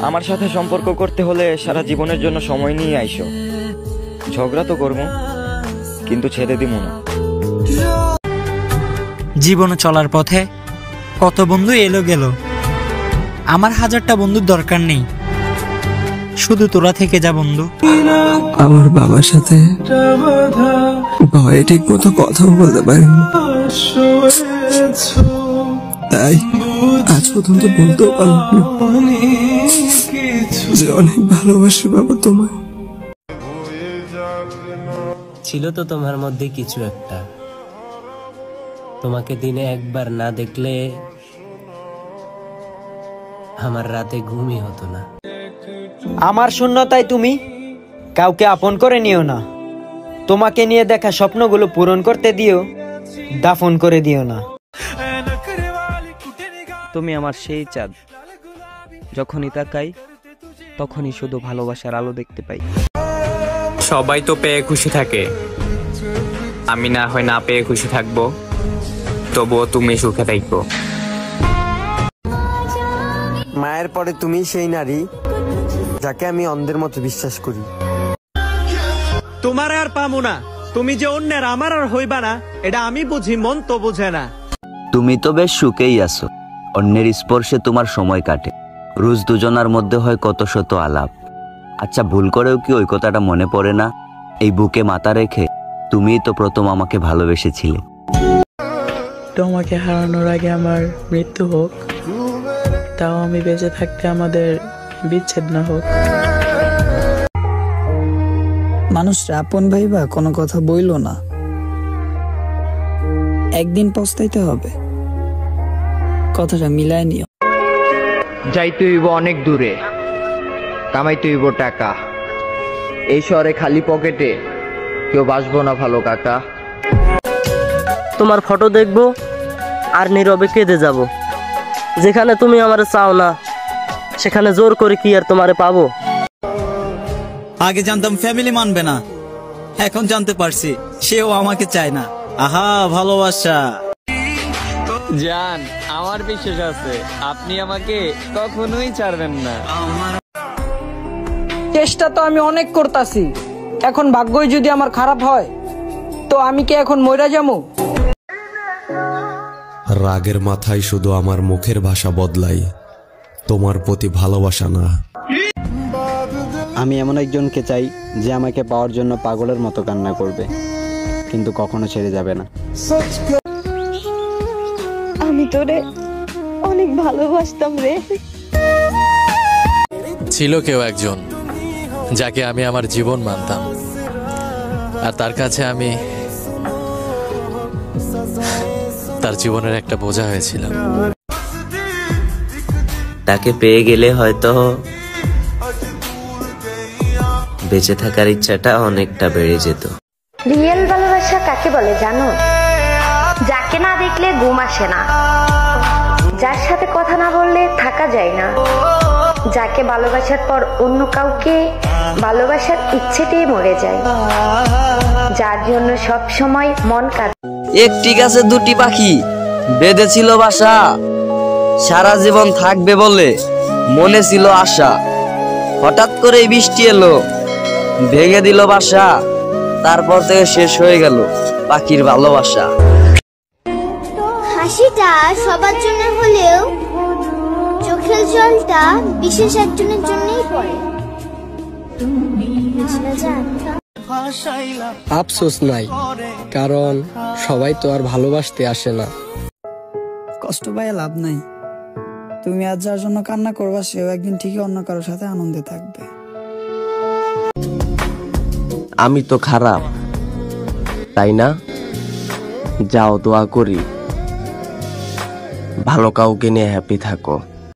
আমার সাথে সম্পর্ক করতে হলে সারা জীবনের জন্য সময় নিয়ে আইসো। ঝগড়া তো করবো, কিন্তু ছেড়ে দিব না। জীবনে চলার পথে কত বন্ধু এলো গেল, আমার 1000টা বন্ধুর দরকার নেই, শুধু তোরা থেকে যা বন্ধু। আমার বাবার সাথে ভয়ে ঠিক মতো কথাও বলতে পারিনি, তাই আজ পর্যন্ত বলতেও পারলাম না যে অনেক ভালোবাসি বাবা তোমায়। ছিল তো তোমার মধ্যে কিছু একটা, তোমাকে দিনে একবার না দেখলে আমার রাতে ঘুমই হতো না। আমার শূন্যতায় তুমি কাউকে আপন করে নিও না। তোমাকে নিয়ে দেখা স্বপ্নগুলো পূরণ করতে দিও, দাফন করে দিও না। তুমি আমার সেই চাঁদ, যখনই তাকাই তখনই শুধু ভালোবাসার আলো দেখতে পাই। সবাই তো পেয়ে খুশি থাকে, আমি না হয় না পেয়ে খুশি থাকবো, তবুও তুমি সুখে থাকবো। মায়ের পরে তুমি সেই নারী যাকে আমি অন্ধের মতো বিশ্বাস করি। তোমার আর পামু না, তুমি যে অন্যের আমার আর হইবা না, এটা আমি বুঝি, মন তো বুঝে না। তুমি তো বেশ সুখেই আছো, অন্যের স্পর্শে তোমার সময় কাটে, রোজ দুজনার মধ্যে হয় কত শত আলাপ। আচ্ছা, ভুল করেও কি ওই কথাটা মনে পড়ে না? এই বুকে মাথা রেখে তুমিই তো প্রথম আমাকে ভালোবেসেছিলে। তোমাকে হারানোর আগে আমার মৃত্যু হোক, তাও আমি বেঁচে থাকতে আমাদের বিচ্ছেদ না হোক। মানুষরা আপন ভাইবা কোনো কথা বইল না, একদিন পস্তাইতে হবে, কথাটা মিলায় নিও। যাইতে হইব অনেক দূরে, কামাইতে হইব টাকা, এই শহরে খালি পকেটে কেউ বাসবো না ভালো কাকা। তোমার ফটো দেখবো আর নীরবে কেঁদে যাব। যেখানে তুমি আমারে চাও না, সেখানে জোর করে কি আর তোমারে পাবো? আগে জানতাম ফ্যামিলি মানবে না, এখন জানতে পারছি সেও আমাকে চায় না। আহা ভালোবাসা। জান, আমার বিশ্বাস আছে আপনি আমাকে কখনোই ছাড়বেন না। চেষ্টা তো আমি অনেক করতাছি, এখন ভাগ্যই যদি আমার খারাপ হয় তো আমি কি এখন মইরা যাবো? রাগের মাথায় শুধু আমার মুখের ভাষা বদলাই, তোমার প্রতি ভালোবাসা না। আমি এমন একজনকে চাই যে আমাকে পাওয়ার জন্য পাগলের মতো কান্না করবে, কিন্তু কখনো ছেড়ে যাবে না। আমি তোরে অনেক ভালোবাসতাম রে। ছিল কেউ একজন যাকে আমি আমার জীবন মানতাম, আর তার কাছে আমি তার জীবনের একটা বোঝা হয়েছিলাম। তাকে পেয়ে গেলে হয়তো বেঁচে থাকার ইচ্ছাটা অনেকটা বেড়ে যেত। রিয়েল ভালোবাসা কাকে বলে জানো? যাকে না দেখলে ঘুম আসে না, যার সাথে কথা না বললে থাকা যায় না, যাকে ভালোবাসার পর অন্য কাউকে ভালোবাসার ইচ্ছেতেই মরে যায়, যার জন্য সব সময় মন কাঁদে। একটি গাছে দুটি পাখি বেঁধেছিল বাসা, সারা জীবন থাকবে বলে মনে ছিল আশা। হঠাৎ করে বৃষ্টি এলো, ভেঙে দিল বাসা, তারপর থেকে শেষ হয়ে গেল পাখির ভালোবাসা। হাসিটা সবার জন্য হলেও চোখের জলটা বিশেষ একজনের জন্যই পড়ে। আফসোস নাই, কারণ সবাই তো আর ভালোবাসতে আসে না। কষ্ট পাইয়া লাভ নাই, তুমি আজ যার জন্য কান্না করবা সেও একদিন ঠিকই অন্য কারোর সাথে আনন্দে থাকবে। আমি তো খারাপ, তাই না? যাও দোয়া করি ভালো কাউকে নিয়ে হ্যাপি থাকো।